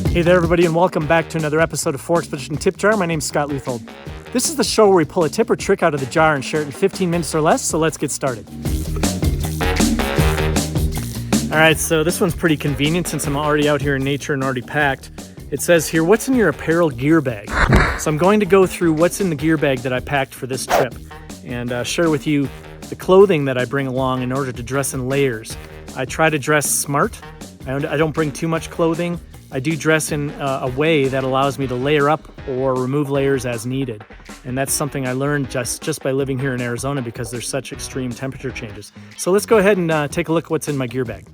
Hey there, everybody, and welcome back to another episode of 4 Expedition Tip Jar. My name's Scott Leuthold. This is the show where we pull a tip or trick out of the jar and share it in 15 minutes or less, so let's get started. All right, so this one's pretty convenient since I'm already out here in nature and already packed. It says here, what's in your apparel gear bag? So I'm going to go through what's in the gear bag that I packed for this trip and share with you the clothing that I bring along in order to dress in layers. I try to dress smart. I don't bring too much clothing. I do dress in a way that allows me to layer up or remove layers as needed. And that's something I learned just by living here in Arizona because there's such extreme temperature changes. So let's go ahead and take a look at what's in my gear bag.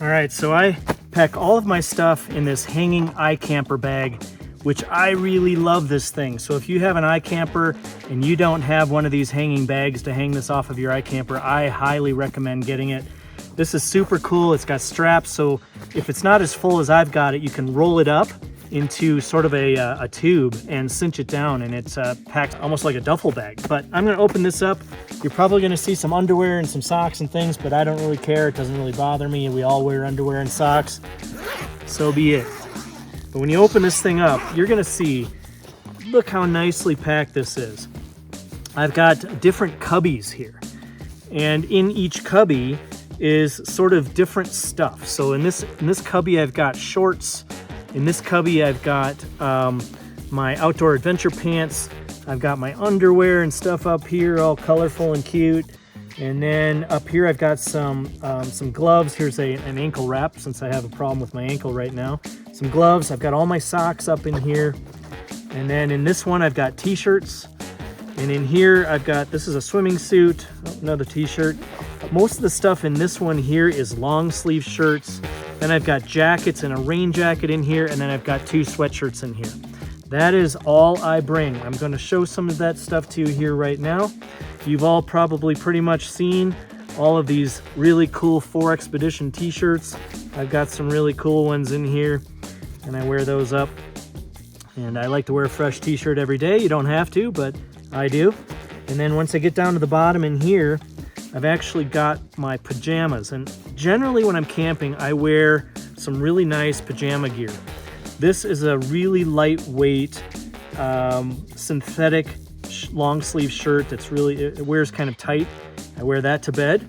All right, so I pack all of my stuff in this hanging IKamper bag, which I really love this thing. So if you have an IKamper and you don't have one of these hanging bags to hang this off of your IKamper, I highly recommend getting it. This is super cool. It's got straps, so if it's not as full as I've got it, you can roll it up into sort of a tube and cinch it down, and it's packed almost like a duffel bag. But I'm gonna open this up. You're probably gonna see some underwear and some socks and things, but I don't really care. It doesn't really bother me. We all wear underwear and socks, so be it. But when you open this thing up, you're gonna see, look how nicely packed this is. I've got different cubbies here, and in each cubby is sort of different stuff. So in this cubby, I've got shorts. In this cubby, I've got my outdoor adventure pants. I've got my underwear and stuff up here, all colorful and cute. And then up here, I've got some gloves. Here's an ankle wrap since I have a problem with my ankle right now. Some gloves. I've got all my socks up in here. And then in this one, I've got t-shirts. And in here, I've got, this is a swimming suit, another t-shirt. Most of the stuff in this one here is long sleeve shirts. Then I've got jackets and a rain jacket in here, and then I've got 2 sweatshirts in here. That is all I bring. I'm going to show some of that stuff to you here right now. You've all probably pretty much seen all of these really cool 4 Expedition t-shirts. I've got some really cool ones in here, and I wear those up. And I like to wear a fresh t-shirt every day. You don't have to, but I do. And then once I get down to the bottom in here, I've actually got my pajamas, and generally when I'm camping, I wear some really nice pajama gear. This is a really lightweight synthetic long sleeve shirt that's it wears kind of tight. I wear that to bed.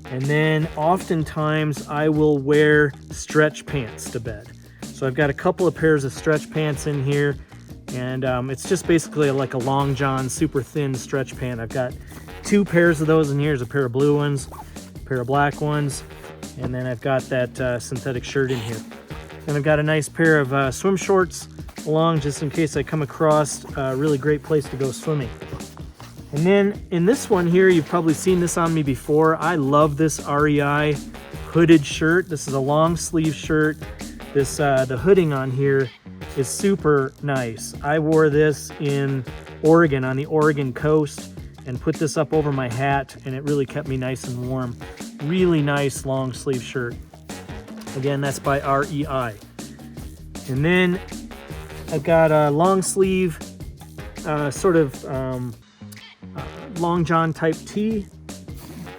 And then oftentimes I will wear stretch pants to bed. So I've got a couple of pairs of stretch pants in here, and it's just basically like a long john, super thin stretch pant. I've got 2 pairs of those in here. There's a pair of blue ones, a pair of black ones, and then I've got that synthetic shirt in here. And I've got a nice pair of swim shorts along just in case I come across a really great place to go swimming. And then in this one here, you've probably seen this on me before. I love this Rei Hooded Shirt. This is a long sleeve shirt. This the hooding on here is super nice. I wore this in Oregon, on the Oregon coast, and put this up over my hat, and it really kept me nice and warm. Really nice long sleeve shirt. Again, that's by REI. And then I've got a long sleeve long john type tee.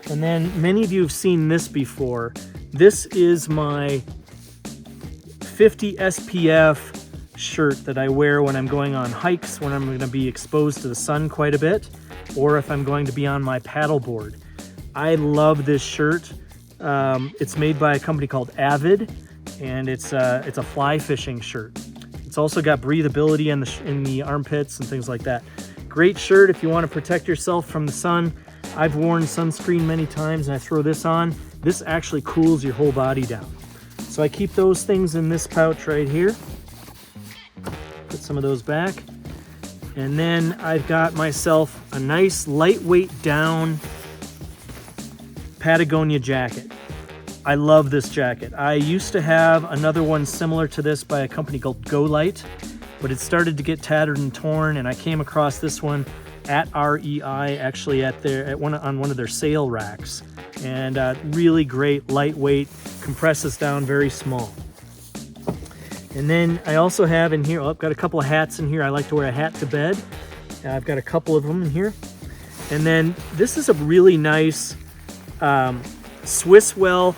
And then many of you have seen this before. This is my 50 SPF shirt that I wear when I'm going on hikes, when I'm going to be exposed to the sun quite a bit, or if I'm going to be on my paddleboard. I love this shirt. It's made by a company called Avid, and it's a fly fishing shirt. It's also got breathability in the armpits and things like that. Great shirt if you want to protect yourself from the sun. I've worn sunscreen many times, and I throw this on. This actually cools your whole body down. So I keep those things in this pouch right here. Put some of those back. And then I've got myself a nice lightweight down Patagonia jacket. I love this jacket. I used to have another one similar to this by a company called Go Light, but it started to get tattered and torn, and I came across this one at REI, actually on one of their sale racks. And really great, lightweight, compresses down very small. And then I also have in here, I've got a couple of hats in here. I like to wear a hat to bed. I've got a couple of them in here. And then this is a really nice Swisswell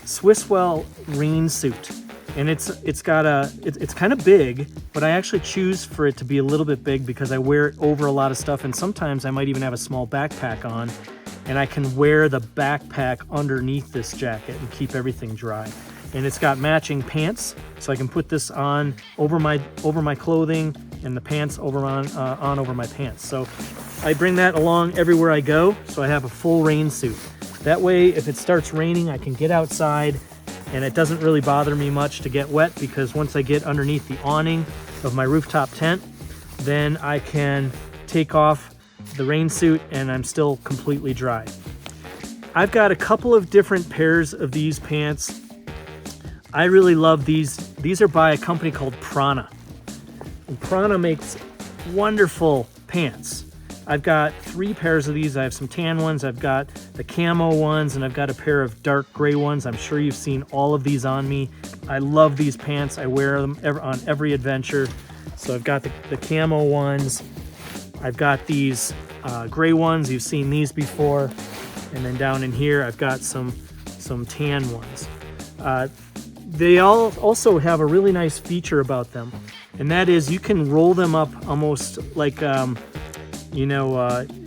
Swisswell rain suit. And it's kind of big, but I actually choose for it to be a little bit big because I wear it over a lot of stuff, and sometimes I might even have a small backpack on, and I can wear the backpack underneath this jacket and keep everything dry. And it's got matching pants, so I can put this on over my clothing, and the pants over on over my pants. So I bring that along everywhere I go, so I have a full rain suit. That way, if it starts raining, I can get outside, and it doesn't really bother me much to get wet, because once I get underneath the awning of my rooftop tent, then I can take off the rain suit and I'm still completely dry. I've got a couple of different pairs of these pants. I really love these. These are by a company called Prana. And Prana makes wonderful pants. I've got 3 pairs of these. I have some tan ones, I've got the camo ones, and I've got a pair of dark gray ones. I'm sure you've seen all of these on me. I love these pants. I wear them on every adventure. So I've got the camo ones. I've got these gray ones. You've seen these before. And then down in here, I've got some tan ones. They all also have a really nice feature about them, and that is you can roll them up almost like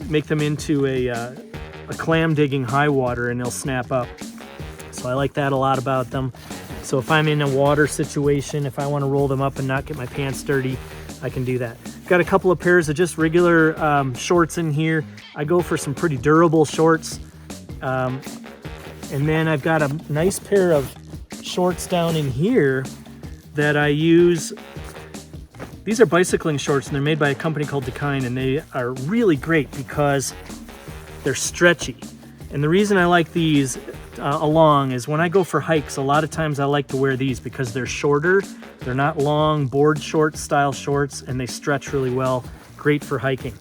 make them into a clam digging high water, and they'll snap up. So I like that a lot about them. So if I'm in a water situation, if I want to roll them up and not get my pants dirty, I can do that. Got a couple of pairs of just regular shorts in here. I go for some pretty durable shorts. And then I've got a nice pair of shorts down in here that I use. These are bicycling shorts, and they're made by a company called Dakine, and they are really great because they're stretchy. And the reason I like these along is when I go for hikes, a lot of times I like to wear these because they're shorter. They're not long board short style shorts, and they stretch really well. Great for hiking.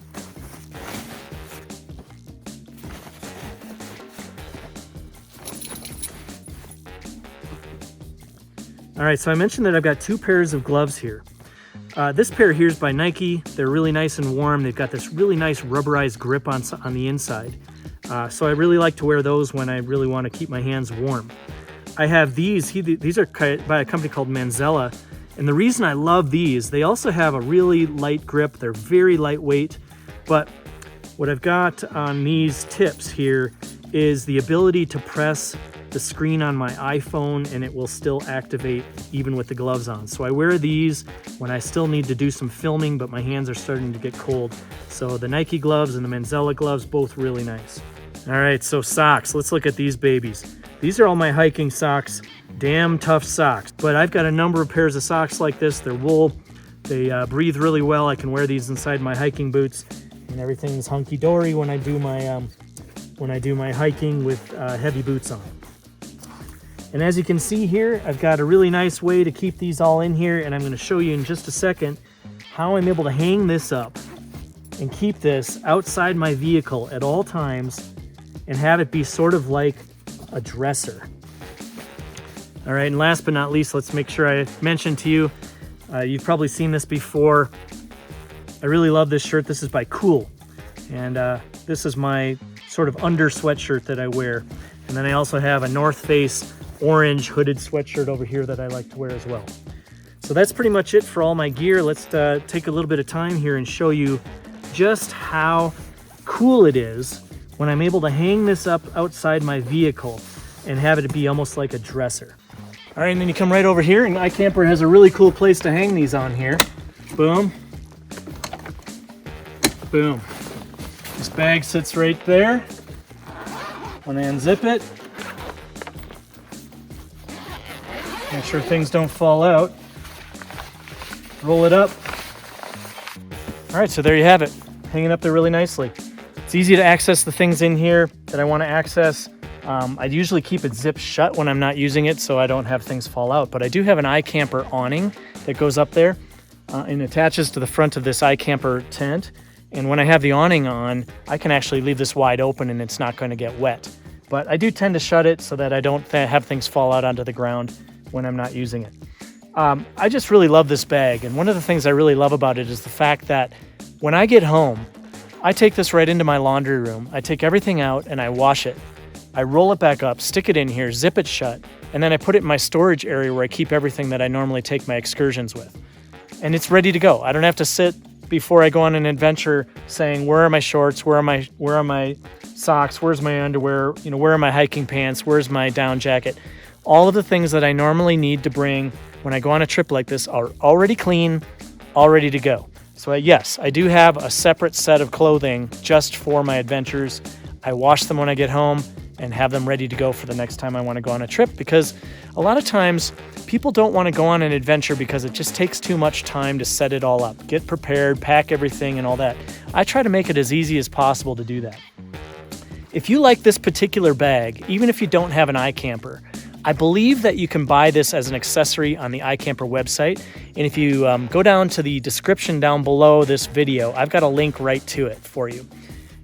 All right, so I mentioned that I've got 2 pairs of gloves here. This pair here is by Nike. They're really nice and warm. They've got this really nice rubberized grip on the inside. So I really like to wear those when I really want to keep my hands warm. I have these. These are by a company called Manzella. And the reason I love these, they also have a really light grip. They're very lightweight. But what I've got on these tips here is the ability to press the screen on my iPhone and it will still activate even with the gloves on. So I wear these when I still need to do some filming, but my hands are starting to get cold. So the Nike gloves and the Manzella gloves, both really nice. All right, so socks. Let's look at these babies. These are all my hiking socks. Damn tough socks. But I've got a number of pairs of socks like this. They're wool. They breathe really well. I can wear these inside my hiking boots, and everything's hunky-dory when I do my hiking with heavy boots on. And as you can see here, I've got a really nice way to keep these all in here, and I'm going to show you in just a second how I'm able to hang this up and keep this outside my vehicle at all times and have it be sort of like a dresser. All right, and last but not least, let's make sure I mention to you, you've probably seen this before. I really love this shirt. This is by Cool, and this is my sort of under sweatshirt that I wear. And then I also have a North Face orange hooded sweatshirt over here that I like to wear as well. So that's pretty much it for all my gear. Let's take a little bit of time here and show you just how cool it is when I'm able to hang this up outside my vehicle and have it be almost like a dresser. All right, and then you come right over here, and IKamper has a really cool place to hang these on here. Boom. Boom. This bag sits right there. When I unzip it, make sure things don't fall out. Roll it up. All right, so there you have it, hanging up there really nicely. It's easy to access the things in here that I want to access. I usually keep it zipped shut when I'm not using it so I don't have things fall out, but I do have an IKamper awning that goes up there and attaches to the front of this IKamper tent. And when I have the awning on, I can actually leave this wide open and it's not going to get wet. But I do tend to shut it so that I don't have things fall out onto the ground when I'm not using it. I just really love this bag. And one of the things I really love about it is the fact that when I get home, I take this right into my laundry room. I take everything out and I wash it. I roll it back up, stick it in here, zip it shut, and then I put it in my storage area where I keep everything that I normally take my excursions with. And it's ready to go. I don't have to sit before I go on an adventure saying, where are my shorts? Where are my socks? Where's my underwear? Where are my hiking pants? Where's my down jacket? All of the things that I normally need to bring when I go on a trip like this are already clean, all ready to go. So yes, I do have a separate set of clothing just for my adventures. I wash them when I get home and have them ready to go for the next time I want to go on a trip, because a lot of times people don't want to go on an adventure because it just takes too much time to set it all up, get prepared, pack everything and all that. I try to make it as easy as possible to do that. If you like this particular bag, even if you don't have an IKamper, I believe that you can buy this as an accessory on the IKamper website. And if you go down to the description down below this video, I've got a link right to it for you.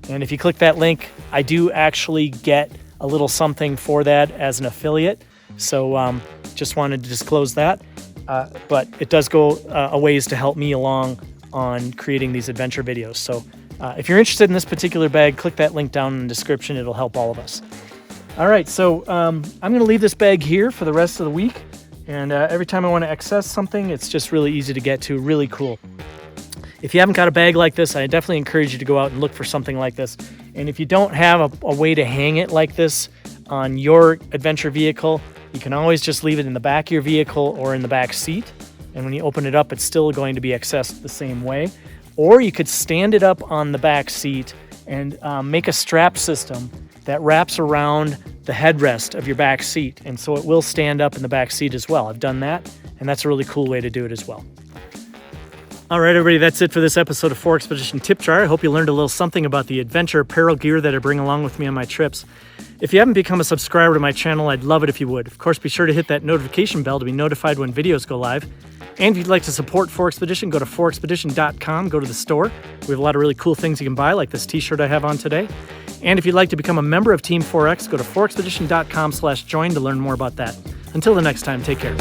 And if you click that link, I do actually get a little something for that as an affiliate. So just wanted to disclose that. But it does go a ways to help me along on creating these adventure videos. So if you're interested in this particular bag, click that link down in the description. It'll help all of us. All right, so I'm going to leave this bag here for the rest of the week. And every time I want to access something, it's just really easy to get to, really cool. If you haven't got a bag like this, I definitely encourage you to go out and look for something like this. And if you don't have a way to hang it like this on your adventure vehicle, you can always just leave it in the back of your vehicle or in the back seat. And when you open it up, it's still going to be accessed the same way. Or you could stand it up on the back seat and make a strap system that wraps around the headrest of your back seat. And so it will stand up in the back seat as well. I've done that, and that's a really cool way to do it as well. All right, everybody, that's it for this episode of 4Expedition Tip Jar. I hope you learned a little something about the adventure apparel gear that I bring along with me on my trips. If you haven't become a subscriber to my channel, I'd love it if you would. Of course, be sure to hit that notification bell to be notified when videos go live. And if you'd like to support 4Expedition, go to 4expedition.com, go to the store. We have a lot of really cool things you can buy, like this t-shirt I have on today. And if you'd like to become a member of Team 4X, go to 4expedition.com/join to learn more about that. Until the next time, take care.